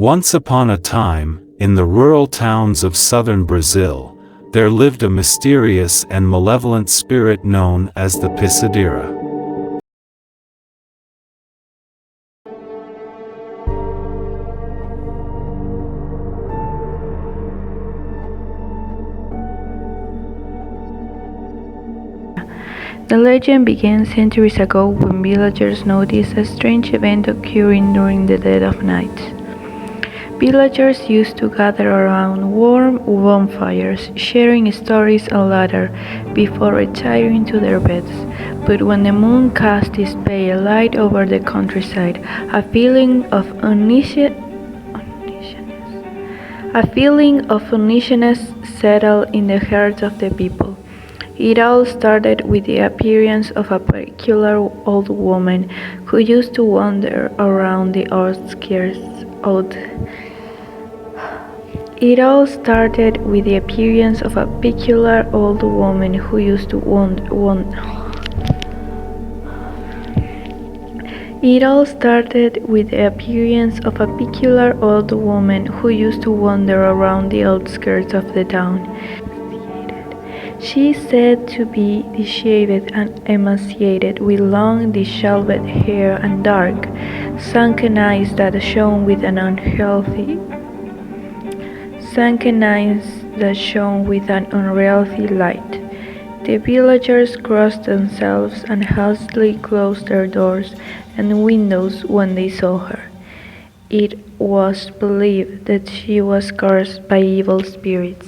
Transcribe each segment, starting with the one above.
Once upon a time, in the rural towns of southern Brazil, there lived a mysterious and malevolent spirit known as the pisadeira. The legend began centuries ago when villagers noticed a strange event occurring during the dead of night. Villagers used to gather around warm bonfires, sharing stories and laughter before retiring to their beds. But when the moon cast its pale light over the countryside, a feeling of uneasiness settled in the hearts of the people. It all started with the appearance of a peculiar old woman who used to wander around the outskirts of It all started with the appearance of a peculiar old woman who used to It all started with the appearance of a peculiar old woman who used to wander around the outskirts of the town. She is said to be disshaven and emaciated, with long, disheveled hair and dark, sunken eyes that shone with an unhealthy light. The villagers crossed themselves and hastily closed their doors and windows when they saw her. It was believed that she was cursed by evil spirits.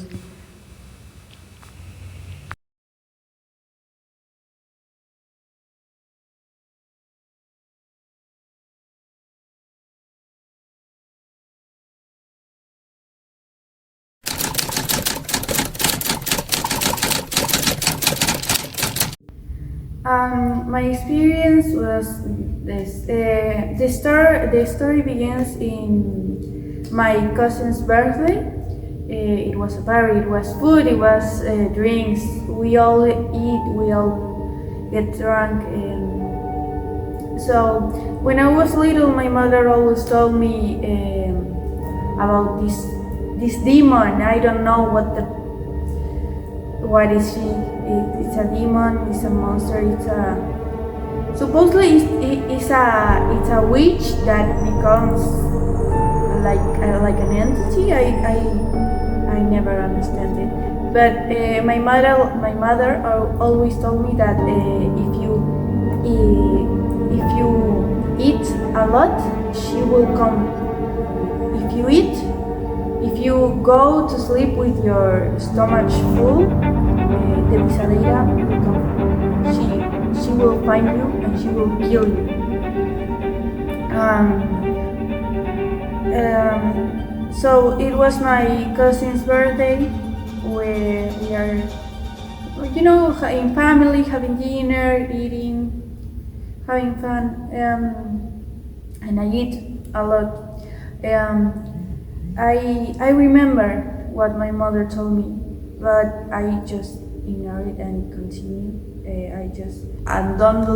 My experience was this. The story begins in my cousin's birthday. It was a party, it was food, it was drinks. We all eat, we all get drunk. So when I was little, my mother always told me about this demon. I don't know what is she. It's a demon, it's a monster, supposedly it's a witch that becomes like an entity. I never understand it. But my mother always told me that if you eat a lot, she will come. If you go to sleep with your stomach full, the pisadeira will come. She will find you and she will kill you. So it was my cousin's birthday, where we are, in family, having dinner, eating, having fun, and I eat a lot. I remember what my mother told me, but I just ignore it and continue. Don't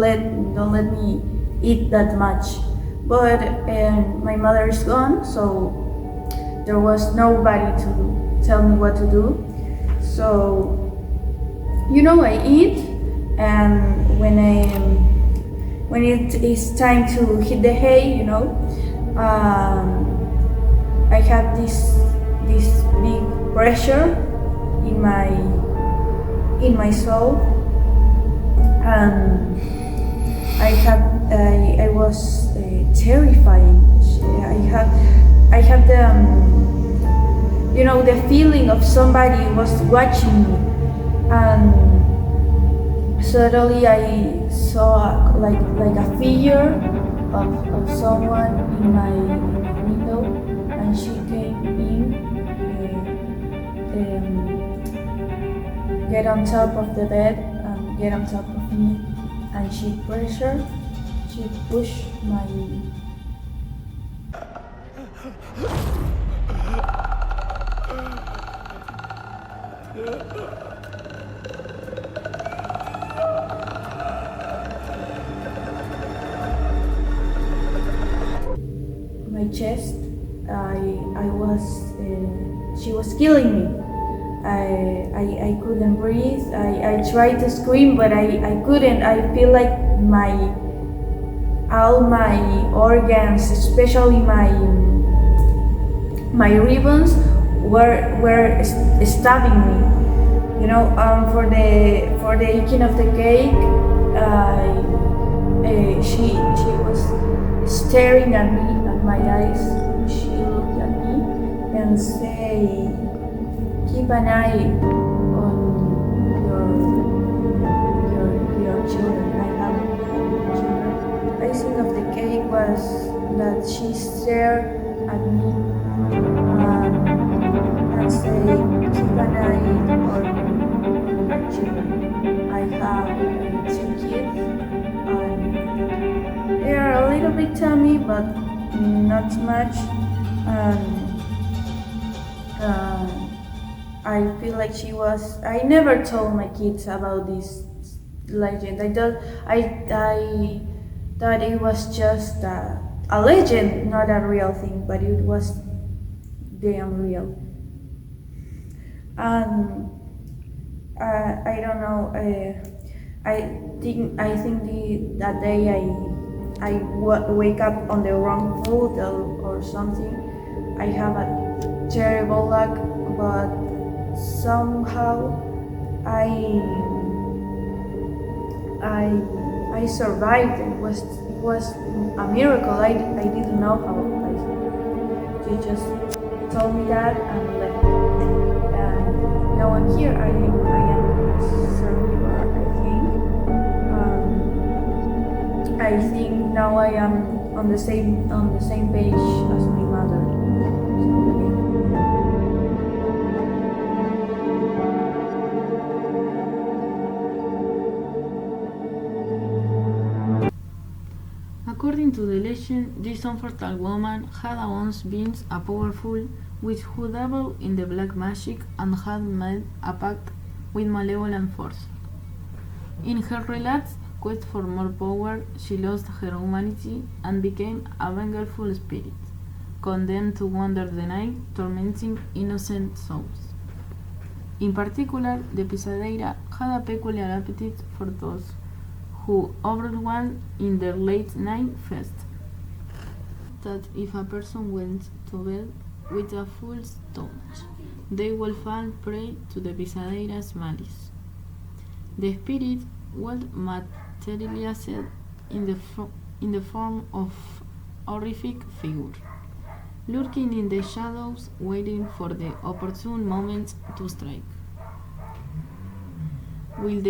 let me eat that much. But my mother is gone, so there was nobody to tell me what to do. So I eat, and when it is time to hit the hay, I have this big pressure in my soul, and I was terrifying. I have the feeling of somebody was watching me, and suddenly I saw like a figure of someone in my window, and she came in, get on top of the bed and get on top of me, and she pushed my chest. I she was killing me. I couldn't breathe. I tried to scream, but I couldn't. I feel like all my organs, especially my ribbons, were stabbing me. You know, for the eating of the cake, she was staring at me, at my eyes. She looked at me and say, "Keep an eye on your children. I have children." The icing of the cake was that she stared at me and say, "Keep an eye on your children. I have 2 kids, and they are a little bit tummy, but not much. I feel like she was. I never told my kids about this legend. I thought it was just a legend, not a real thing, but it was damn real. And I don't know. I think that day I wake up on the wrong foot or something. I have a terrible luck, but somehow I survived. It was a miracle. I didn't know how. She just told me that and left. And now I'm here. I am a survivor. I think now I am on the same page as my mother. According to the legend, this unfertile woman had once been a powerful witch who dabbled in the black magic and had made a pact with malevolent force. In her relentless quest for more power, she lost her humanity and became a vengeful spirit, condemned to wander the night, tormenting innocent souls. In particular, the pisadeira had a peculiar appetite for those who overwhelmed in their late night fest. That if a person went to bed with a full stomach, they will fall prey to the pisadeira's malice. The spirit was materialized in the form of horrific figure, lurking in the shadows, waiting for the opportune moment to strike. While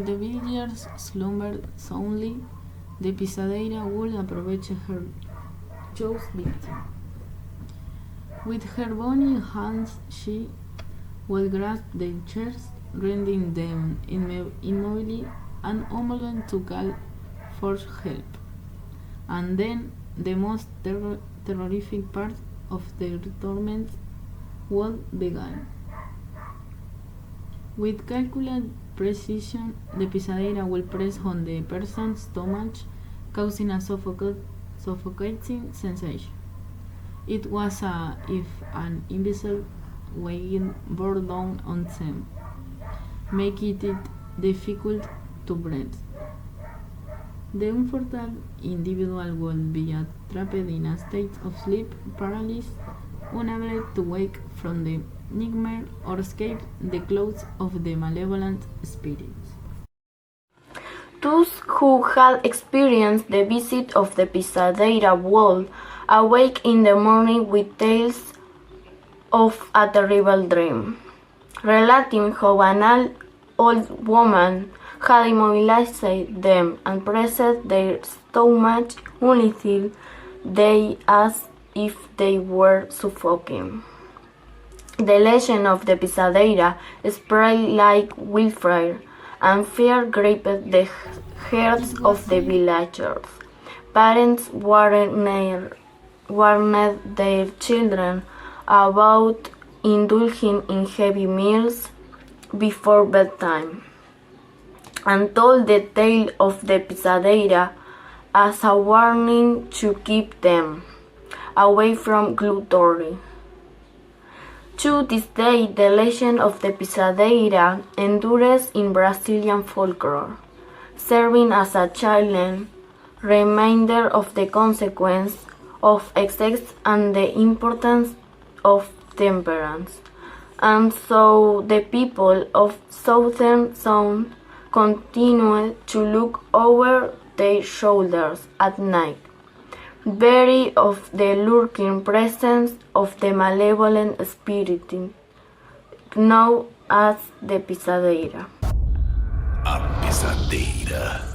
the villagers slumbered soundly, the pisadeira would approach her chosen victim. With her bony hands, she would grasp their chairs, rendering them immobile and unable to call for help. And then the most terrific part of their torment would begin. With calculated precision, the pisadeira will press on the person's stomach, causing a suffocating sensation. It was as if an invisible weight bore down on them, making it difficult to breathe. The unfortunate individual would be trapped in a state of sleep paralysis, unable to wake from the nightmare or escape the claws of the malevolent spirits. Those who had experienced the visit of the pisadeira would awake in the morning with tales of a terrible dream, relating how an old woman had immobilized them and pressed their stomachs until they as if they were suffocating. The legend of the pisadeira spread like wildfire, and fear gripped the hearts of the villagers. Parents warned their children about indulging in heavy meals before bedtime, and told the tale of the pisadeira as a warning to keep them away from gluttony. To this day, the legend of the pisadeira endures in Brazilian folklore, serving as a chilling reminder of the consequence of excess and the importance of temperance. And so the people of Southern Zone continue to look over their shoulders at night, wary of the lurking presence of the malevolent spirit known as the pisadeira. A pisadeira.